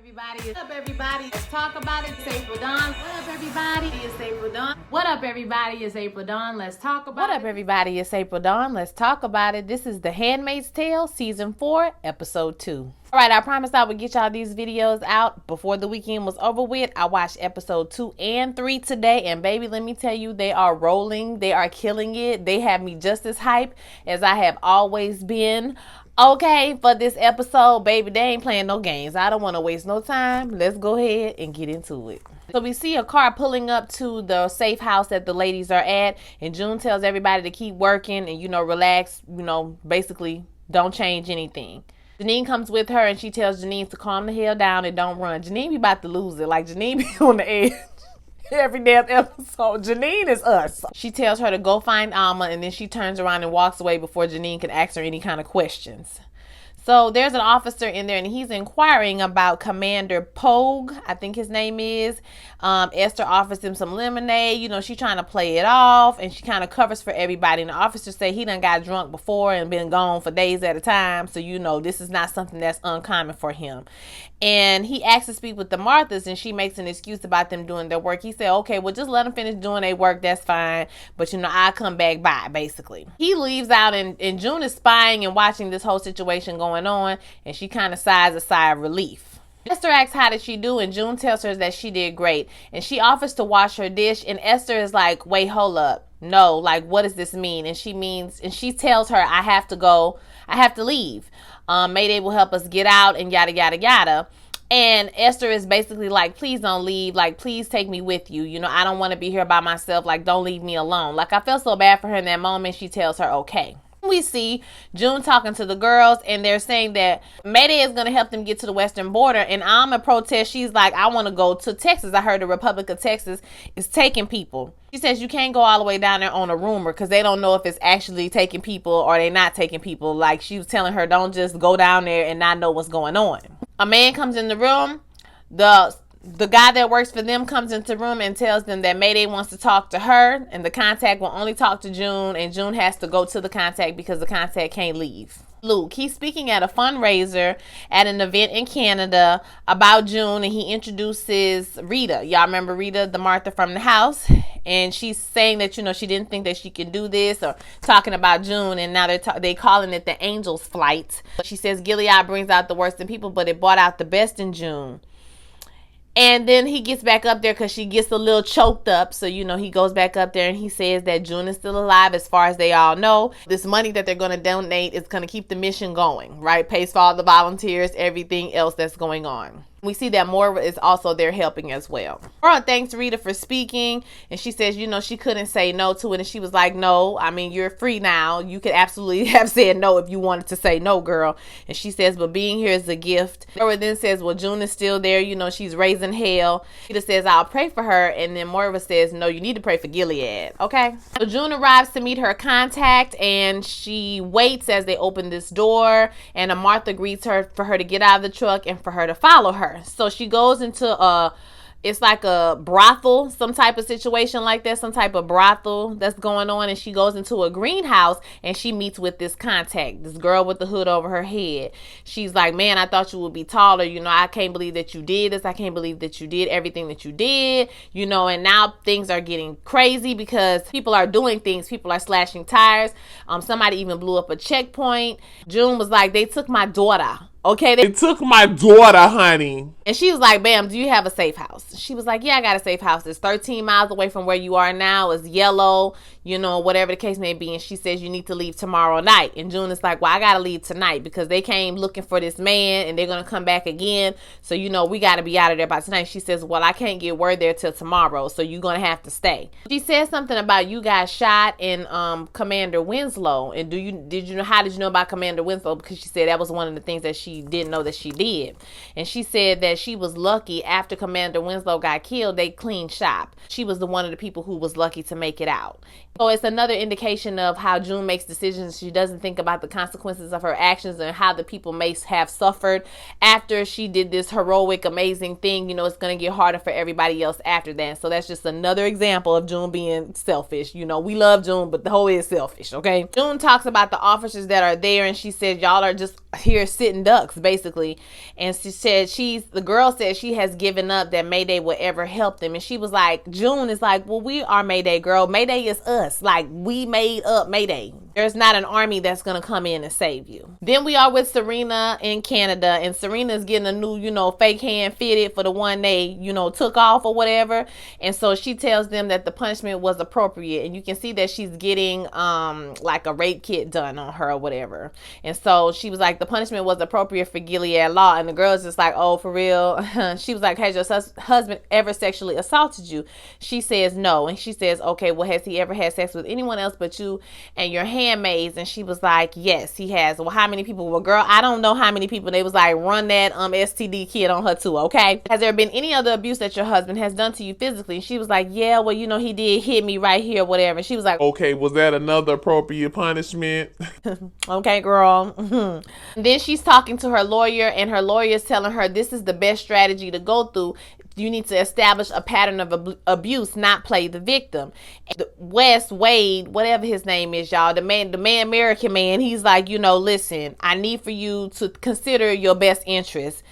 everybody? What up, everybody? Let's talk about it. It's April Dawn. What up, everybody? It's April Dawn. What up, everybody? It's April Dawn. Let's talk about it. What up, everybody? It's April Dawn. Let's talk about it. This is The Handmaid's Tale, Season 4, Episode 2. All right, I promised I would get y'all these videos out before the weekend was over with. I watched Episode 2 and 3 today, and baby, let me tell you, they are rolling. They are killing it. They have me just as hyped as I have always been. Okay, for this episode, baby, they ain't playing no games. I don't want to waste no time. Let's go ahead and get into it. So we see a car pulling up to the safe house that the ladies are at, and June tells everybody to keep working and, relax, basically don't change anything. Janine comes with her, and she tells Janine to calm the hell down and don't run. Janine be about to lose it. Like, Janine be on the edge. Every damn episode. Janine is us. She tells her to go find Alma, and then she turns around and walks away before Janine can ask her any kind of questions. So there's an officer in there, and he's inquiring about Commander Pogue, I think his name is. Esther offers him some lemonade. She's trying to play it off, and she kind of covers for everybody. And the officer say he done got drunk before and been gone for days at a time. So, this is not something that's uncommon for him. And he asks to speak with the Marthas, and she makes an excuse about them doing their work. He said, okay, well, just let them finish doing their work. That's fine. But, I'll come back by, basically. He leaves out, and June is spying and watching this whole situation going on, and she kind of sighs a sigh of relief. Esther asks how did she do, and June tells her that she did great, and she offers to wash her dish, and Esther is like, wait, hold up, no, like, what does this mean? And she tells her, I have to go, I have to leave. Mayday will help us get out, and yada yada yada. And Esther is basically like, please don't leave. Like, please take me with you. I don't want to be here by myself. Like, don't leave me alone. Like, I felt so bad for her in that moment. She tells her, okay. We see June talking to the girls, and they're saying that Mayday is going to help them get to the western border, and Alma protests. She's like, I want to go to Texas. I heard the Republic of Texas is taking people. She says you can't go all the way down there on a rumor because they don't know if it's actually taking people or they not taking people. Like, she was telling her, don't just go down there and not know what's going on. A man comes in the room. The guy that works for them comes into the room and tells them that Mayday wants to talk to her, and the contact will only talk to June, and June has to go to the contact because the contact can't leave. Luke, he's speaking at a fundraiser at an event in Canada about June, and he introduces Rita. Y'all remember Rita, the Martha from the house? And she's saying that, she didn't think that she could do this, or talking about June, and now they calling it the Angel's Flight. She says Gilead brings out the worst in people, but it brought out the best in June. And then he gets back up there because she gets a little choked up. So, he goes back up there and he says that June is still alive as far as they all know. This money that they're going to donate is going to keep the mission going, right? Pays for all the volunteers, everything else that's going on. We see that Moira is also there helping as well. Moira thanks Rita for speaking, and she says, she couldn't say no to it. And she was like, no, I mean, you're free now. You could absolutely have said no if you wanted to say no, girl. And she says, but being here is a gift. Moira then says, well, June is still there. She's raising hell. Rita says, I'll pray for her. And then Moira says, no, you need to pray for Gilead. Okay. So June arrives to meet her contact, and she waits as they open this door. And a Martha greets her for her to get out of the truck and for her to follow her. So she goes into it's like a brothel, some type of situation like that, some type of brothel that's going on. And she goes into a greenhouse and she meets with this contact, this girl with the hood over her head. She's like, man, I thought you would be taller. I can't believe that you did this. I can't believe that you did everything that you did, and now things are getting crazy because people are doing things. People are slashing tires. Somebody even blew up a checkpoint. June was like, they took my daughter. Okay, they took my daughter, honey. And she was like, bam, do you have a safe house? She was like, yeah, I got a safe house. It's 13 miles away from where you are now. It's yellow, whatever the case may be. And she says you need to leave tomorrow night. And June is like, well, I got to leave tonight because they came looking for this man and they're going to come back again. So, we got to be out of there by tonight. She says, well, I can't get word there till tomorrow. So you're going to have to stay. She said something about you got shot in Commander Winslow. And how did you know about Commander Winslow? Because she said that was one of the things that she didn't know that she did. And she said that she was lucky after Commander Winslow got killed, they cleaned shop. She was one of the people who was lucky to make it out. So it's another indication of how June makes decisions. She doesn't think about the consequences of her actions and how the people may have suffered after she did this heroic, amazing thing. It's going to get harder for everybody else after that. So that's just another example of June being selfish. We love June, but the whole is selfish, okay? June talks about the officers that are there, and she says, y'all are just here sitting ducks basically. And she said the girl said she has given up that Mayday will ever help them. And she was like, June is like, well, we are Mayday, girl. Mayday is us. Like, we made up Mayday. There's not an army that's gonna come in and save you. Then we are with Serena in Canada, and Serena's getting a new, fake hand fitted for the one they, took off or whatever. And so she tells them that the punishment was appropriate, and you can see that she's getting like a rape kit done on her or whatever. And so she was like, the punishment was appropriate for Gilead law. And the girl's just like, oh, for real? She was like, has your husband ever sexually assaulted you? She says no. And she says, okay, well, has he ever had sex with anyone else but you and your handmaids? And she was like, yes, he has. Well, how many people? Well, girl, I don't know how many people. They was like, run that STD kit on her too, okay? Has there been any other abuse that your husband has done to you physically? And she was like, yeah, well, he did hit me right here, whatever. And she was like, okay, was that another appropriate punishment? Okay, girl. Then she's talking to her lawyer, and her lawyer is telling her this is the best strategy to go through. You need to establish a pattern of abuse, not play the victim. Wade, whatever his name is, y'all, the man, American man, he's like, listen, I need for you to consider your best interest.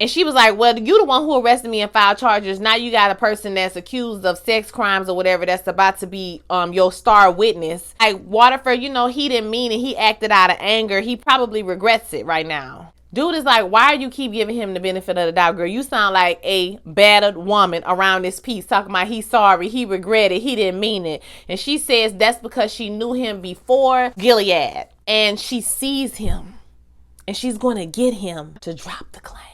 And she was like, well, you the one who arrested me and filed charges. Now you got a person that's accused of sex crimes or whatever that's about to be your star witness. Like, Waterford, he didn't mean it. He acted out of anger. He probably regrets it right now. Dude is like, why do you keep giving him the benefit of the doubt, girl? You sound like a battered woman around this piece talking about he's sorry, he regretted, he didn't mean it. And she says that's because she knew him before Gilead. And she sees him. And she's going to get him to drop the claim.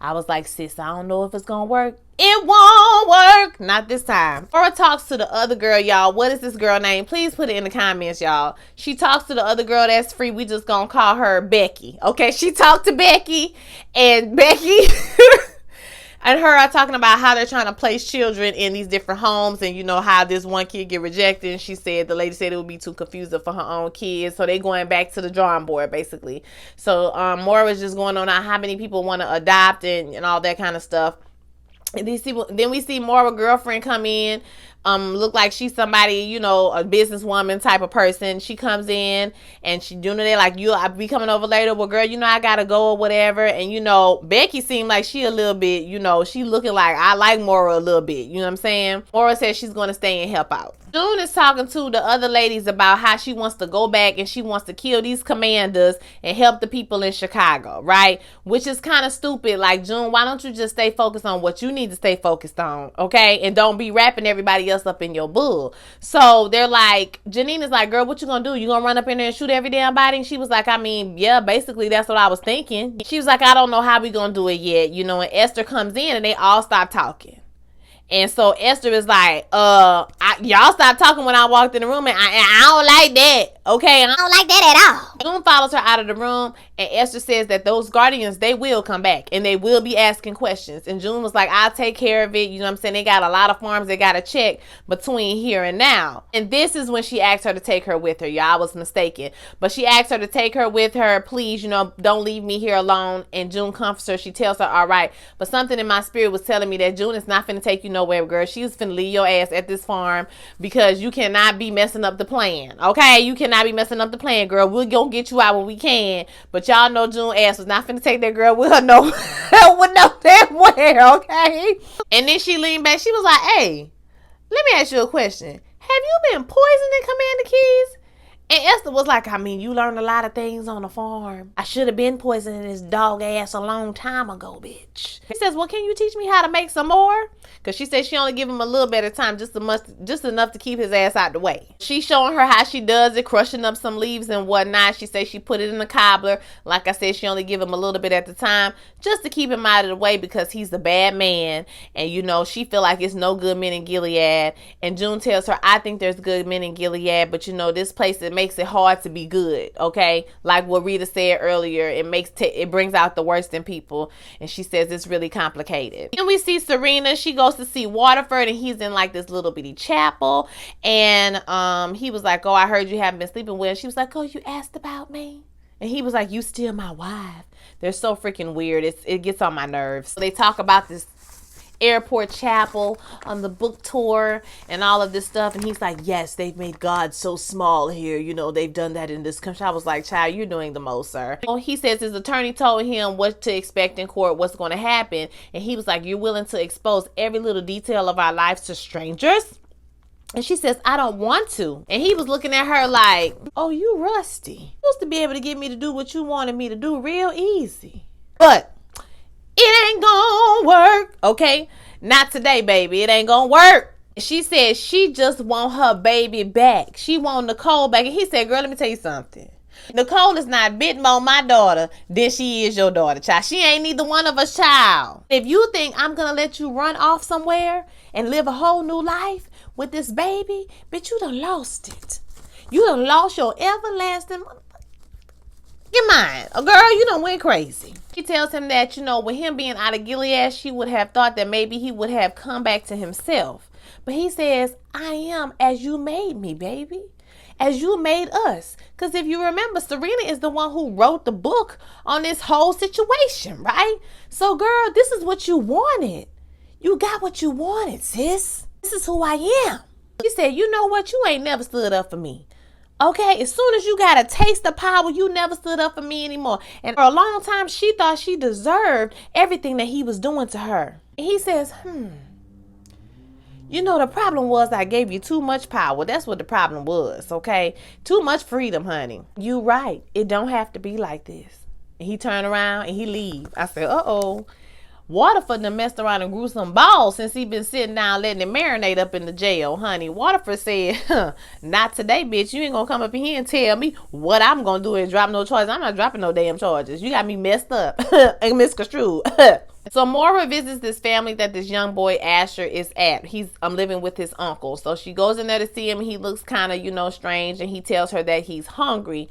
I was like, sis, I don't know if it's going to work. It won't work. Not this time. Laura talks to the other girl, y'all. What is this girl name? Please put it in the comments, y'all. She talks to the other girl that's free. We just going to call her Becky. Okay, she talked to Becky. And Becky and her are talking about how they're trying to place children in these different homes. And how this one kid get rejected. And she said, the lady said it would be too confusing for her own kids. So they going back to the drawing board, basically. So Maura was just going on how many people want to adopt and all that kind of stuff. And then we see Maura's girlfriend come in. Look like she's somebody, a businesswoman type of person. She comes in and she they're like, I'll be coming over later. Well, girl, I gotta go or whatever. And Becky seemed like she a little bit, she looking like I like Maura a little bit. You know what I'm saying? Maura says she's gonna stay and help out. June is talking to the other ladies about how she wants to go back and she wants to kill these commanders and help the people in Chicago, right? Which is kind of stupid. Like, June, why don't you just stay focused on what you need to stay focused on, okay? And don't be wrapping everybody else up in your bull. So they're like, Janine is like, girl, what you gonna do? You gonna run up in there and shoot every damn body? And she was like, I mean, yeah, basically that's what I was thinking. She was like, I don't know how we gonna do it yet, and Esther comes in and they all stop talking. And so Esther is like, y'all stopped talking when I walked in the room, and I don't like that. Okay, I don't like that at all. June follows her out of the room, and Esther says that those guardians, they will come back, and they will be asking questions. And June was like, I'll take care of it. You know what I'm saying? They got a lot of farms they got to check between here and now. And this is when she asked her to take her with her. Y'all, I was mistaken. But she asked her to take her with her. Please, don't leave me here alone. And June comforts her. She tells her, all right. But something in my spirit was telling me that June is not finna take you nowhere, girl. She's finna leave your ass at this farm because you cannot be messing up the plan. Okay? You cannot be messing up the plan, girl. We're gonna get you out when we can. But y'all know June ass was not finna take that girl with her with no damn where, okay? And then she leaned back. She was like, hey, let me ask you a question. Have you been poisoning Commander Keys? And Esther was like, I mean, you learned a lot of things on the farm. I should have been poisoning this dog ass a long time ago, bitch. He says, well, can you teach me how to make some more? Because she said she only give him a little bit of time, just enough to keep his ass out the way. She's showing her how she does it, crushing up some leaves and whatnot. She says she put it in the cobbler. Like I said, she only give him a little bit at the time, just to keep him out of the way because he's the bad man. And, she feel like it's no good men in Gilead. And June tells her, I think there's good men in Gilead, but, this place, it makes it hard to be good, okay? Like what Rita said earlier, it brings out the worst in people. And she says it's really complicated. Then we see Serena. She goes to see Waterford, and he's in like this little bitty chapel. And he was like, oh, I heard you haven't been sleeping well. She was like, oh, you asked about me? And he was like, you still my wife. They're so freaking weird. It gets on my nerves. So they talk about this airport chapel on the book tour and all of this stuff. And he's like, yes, they've made God so small here. You know, they've done that in this country. I was like, child, you're doing the most, sir. Well, he says his attorney told him what to expect in court, what's going to happen. And he was like, you're willing to expose every little detail of our lives to strangers? And she says, I don't want to. And he was looking at her like, oh, you rusty. You used to be able to get me to do what you wanted me to do real easy. But it ain't gonna work, okay? Not today, baby. It ain't gonna work. She said she just want her baby back. She want Nicole back. And he said, girl, let me tell you something. Nicole is not a bit more my daughter than she is your daughter, child. She ain't neither one of us, child. If you think I'm gonna let you run off somewhere and live a whole new life with this baby, bitch, you done lost it. You done lost your everlasting... Get mine. Oh, girl, you done went crazy. She tells him that, you know, with him being out of Gilead, she would have thought that maybe he would have come back to himself. But he says, I am as you made me, baby. As you made us. Because if you remember, Serena is the one who wrote the book on this whole situation, right? So, girl, this is what you wanted. You got what you wanted, sis. This is who I am. He said, you know what? You ain't never stood up for me. Okay, as soon as you got a taste of power, you never stood up for me anymore. And for a long time, she thought she deserved everything that he was doing to her. And he says, you know, the problem was I gave you too much power. That's what the problem was, okay? Too much freedom, honey. You right. It don't have to be like this. And he turned around and he leave. I said, uh-oh. Waterford done messed around and grew some balls since he been sitting down letting it marinate up in the jail, honey. Waterford said, not today, bitch. You ain't gonna come up in here and tell me what I'm gonna do and drop no charges. I'm not dropping no damn charges. You got me messed up and misconstrued. So Maura visits this family that this young boy Asher is at. He's living with his uncle. So she goes in there to see him. He looks kind of, you know, strange, and he tells her that he's hungry.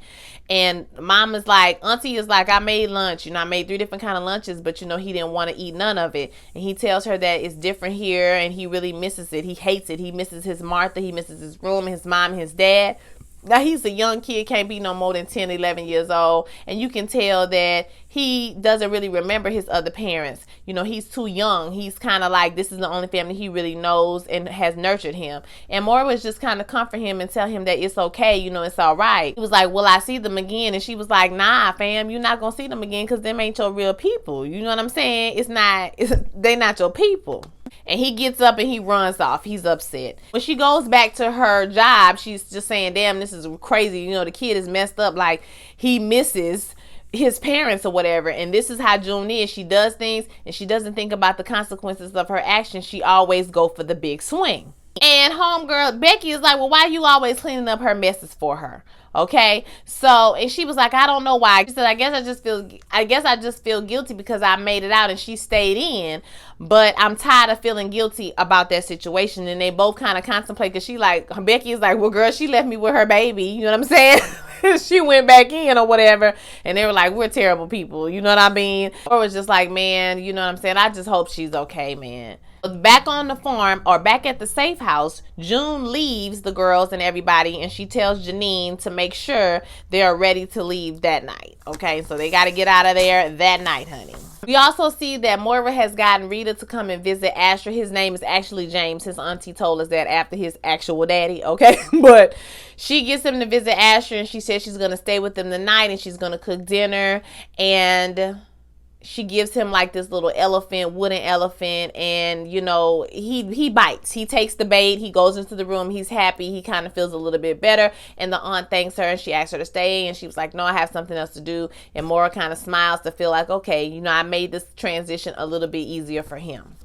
And mama's like, auntie is like, I made lunch. You know, I made 3 different kind of lunches, but you know, he didn't want to eat none of it. And he tells her that it's different here, and he really misses it. He hates it. He misses his Martha. He misses his room, his mom, his dad. Now, he's a young kid, can't be no more than 10, 11 years old. And you can tell that he doesn't really remember his other parents. You know, he's too young. He's kind of like, this is the only family he really knows and has nurtured him. And Maura was just kind of comfort him and tell him that it's okay. You know, it's all right. He was like, will I see them again? And she was like, nah, fam, you're not going to see them again because them ain't your real people. You know what I'm saying? They not your people. And he gets up and he runs off. He's upset. When she goes back to her job, she's just saying, damn, this is crazy. You know, the kid is messed up. Like, he misses his parents or whatever. And this is how June is. She does things and she doesn't think about the consequences of her actions. She always go for the big swing. And homegirl Becky is like, well, why are you always cleaning up her messes for her? Okay, so, and she was like, I don't know why. She said, I guess I just feel guilty because I made it out and she stayed in, but I'm tired of feeling guilty about that situation. And they both kind of contemplate, because Becky is like, well, girl, she left me with her baby. You know what I'm saying? She went back in or whatever. And they were like, we're terrible people. You know what I mean? Or it was just like, man, you know what I'm saying? I just hope she's okay, man. Back on the farm, or back at the safe house, June leaves the girls and everybody, and she tells Janine to make sure they're ready to leave that night. Okay, so they got to get out of there that night, honey. We also see that Moira has gotten Rita to come and visit Asher. His name is actually James. His auntie told us that after his actual daddy, okay? But she gets him to visit Asher, and she says she's going to stay with him the night, and she's going to cook dinner, and she gives him like this little wooden elephant, and you know, he bites. He takes the bait, he goes into the room, he's happy, he kind of feels a little bit better, and the aunt thanks her and she asks her to stay, and she was like, no, I have something else to do. And Maura kind of smiles to feel like, okay, you know, I made this transition a little bit easier for him.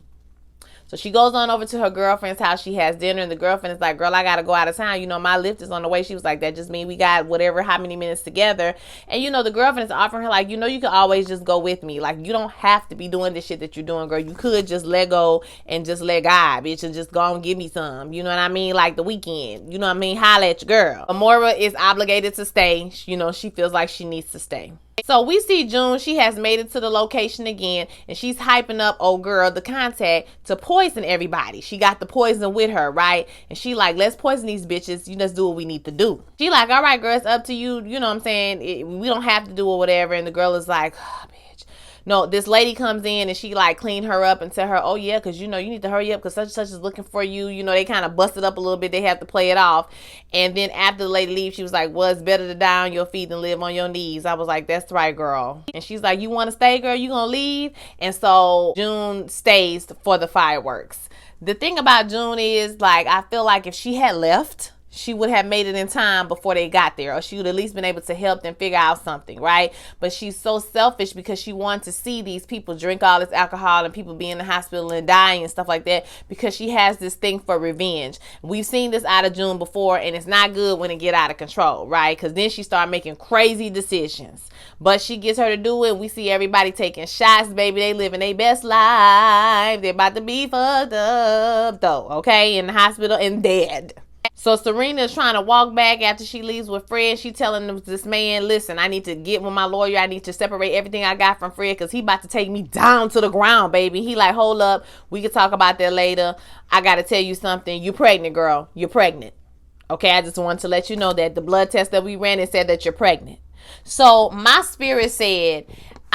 So she goes on over to her girlfriend's house. She has dinner, and the girlfriend is like, girl, I got to go out of town. You know, my lift is on the way. She was like, that just means we got how many minutes together. And, you know, the girlfriend is offering her, like, you know, you can always just go with me. Like, you don't have to be doing this shit that you're doing, girl. You could just let go and just let God, bitch, and just go and give me some. You know what I mean? Like the weekend. You know what I mean? Holla at your girl. Amora is obligated to stay. You know, she feels like she needs to stay. So we see June, she has made it to the location again, and she's hyping up old girl, the contact, to poison everybody. She got the poison with her, right? And she like, let's poison these bitches. You just do what we need to do. She like, all right, girl, it's up to you. You know what I'm saying? We don't have to do or whatever. And the girl is like, oh, bitch, No, this lady comes in and she like clean her up and tell her, oh yeah, because you know you need to hurry up because such and such is looking for you. You know, they kind of busted up a little bit. They have to play it off. And then after the lady leaves, she was like, well, it's better to die on your feet than live on your knees. I was like, that's right, girl. And she's like, you want to stay, girl? You gonna leave? And so June stays for the fireworks. The thing about June is, like, I feel like if she had left, she would have made it in time before they got there, or she would at least been able to help them figure out something, right? But she's so selfish because she wanted to see these people drink all this alcohol and people be in the hospital and dying and stuff like that, because she has this thing for revenge. We've seen this out of June before, and it's not good when it get out of control, right? Because then she started making crazy decisions. But she gets her to do it. We see everybody taking shots, baby. They living their best life. They're about to be fucked up, though, okay? In the hospital and dead. So Serena is trying to walk back after she leaves with Fred. She telling this man, listen, I need to get with my lawyer. I need to separate everything I got from Fred because he about to take me down to the ground, baby. He like, hold up. We can talk about that later. I got to tell you something. You're pregnant, girl. You're pregnant. Okay, I just wanted to let you know that the blood test that we ran, it said that you're pregnant. So my spirit said,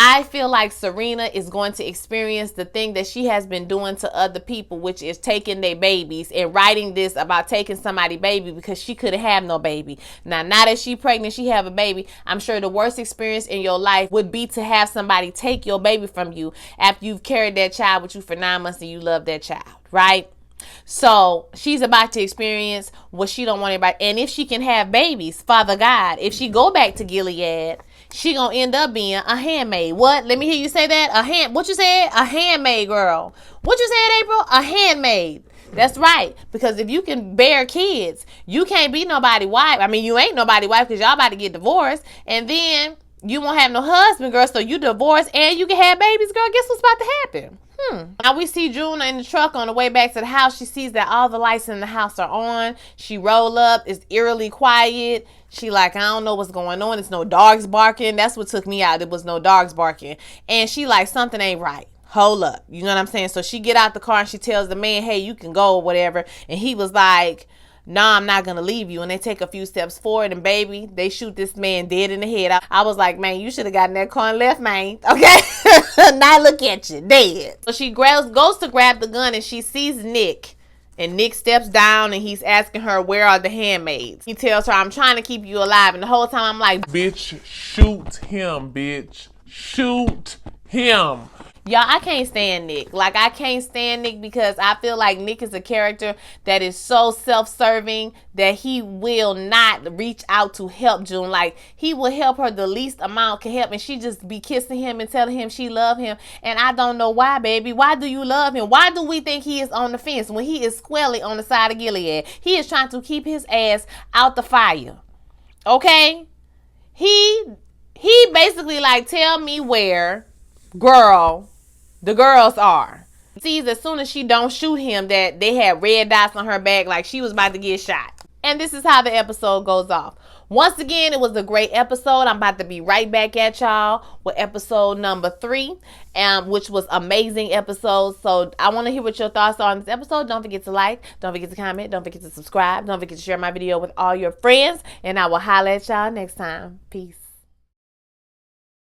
I feel like Serena is going to experience the thing that she has been doing to other people, which is taking their babies and writing this about taking somebody's baby because she couldn't have no baby. Now that she pregnant, she have a baby. I'm sure the worst experience in your life would be to have somebody take your baby from you after you've carried that child with you for 9 months and you love that child, right? So she's about to experience what she don't want anybody. And if she can have babies, Father God, if she go back to Gilead, she gonna end up being a handmaid. What? Let me hear you say that. What you said? A handmaid, girl. What you said, April? A handmaid. That's right. Because if you can bear kids, you can't be nobody wife. I mean, you ain't nobody wife because y'all about to get divorced. And then you won't have no husband, girl. So you divorced and you can have babies, girl. Guess what's about to happen? Now we see June in the truck on the way back to the house. She sees that all the lights in the house are on. She roll up. It's eerily quiet. She like, I don't know what's going on. It's no dogs barking. That's what took me out. It was no dogs barking. And she like, something ain't right. Hold up. You know what I'm saying? So she get out the car and she tells the man, hey, you can go or whatever. And he was like, nah, I'm not gonna leave you. And they take a few steps forward and baby, they shoot this man dead in the head. I was like, man, you should have gotten that car and left, man. Okay? Now look at you, dead. So she goes to grab the gun and she sees Nick. And Nick steps down and he's asking her, where are the handmaids? He tells her, I'm trying to keep you alive. And the whole time I'm like, bitch, shoot him, bitch. Shoot him. y'all, I can't stand Nick. Like, I can't stand Nick because I feel like Nick is a character that is so self-serving that he will not reach out to help June. Like, he will help her the least amount can help, and she just be kissing him and telling him she love him. And I don't know why, baby. Why do you love him? Why do we think he is on the fence when he is squarely on the side of Gilead? He is trying to keep his ass out the fire. Okay? He basically like, tell me where, girl, the girls are. Sees as soon as she don't shoot him that they had red dots on her back like she was about to get shot. And this is how the episode goes off. Once again, it was a great episode. I'm about to be right back at y'all with episode number 3, which was amazing episode. So I want to hear what your thoughts are on this episode. Don't forget to like, don't forget to comment, don't forget to subscribe, don't forget to share my video with all your friends, and I will holler at y'all next time. Peace.